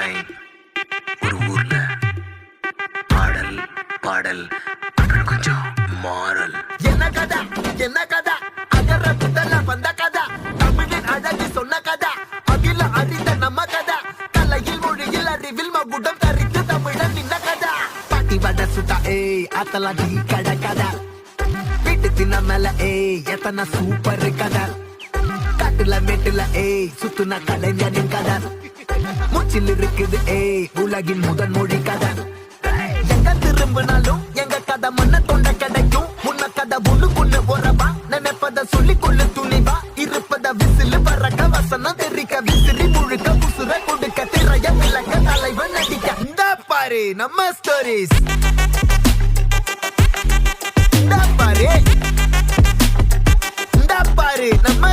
Time ஒரு ஊர்ல பாடல் பாடல் அப்புறம் கொஞ்சம் மாறல். என்ன கதா என்ன கதா அகர முதல்ல வந்த கதா தமிழின் அழகு சொன்ன கதா அகில அறிந்த நம்ம கதா கலையில் மொழியில் அறிவில் மகுடம் தரித்து தமிழன் நின்ன கதா பாட்டி வட சுத்தா ஏய் அத்தலா டீ கட கதா வீட்டு தின்ன மேல ஏய் எத்தனை சூப்பர் கதா காட்டுல மேட்டுல ஏய் சுத்துன கலைஞனின் கதா மூச்சில் இருக்குது ஏய் உலகின் முதன் மொழி கதா எங்க திரும்பினாலும் எங்க கதை மண்ண தொண்ட கிடைக்கும் முன்ன கதை ஒண்ணு உறவா நினைப்பத சொல்லி கொள்ளு துணிவா இருப்பத விசிலு வரக்க வசனம் தெரிக்க விசிறி முழுக்க உசுர கொடுக்க திரைய விளக்க தலைவன் நடிக்க இந்த பாரு நம்ம ஸ்டோரிஸ் இந்த பாரு நம்ம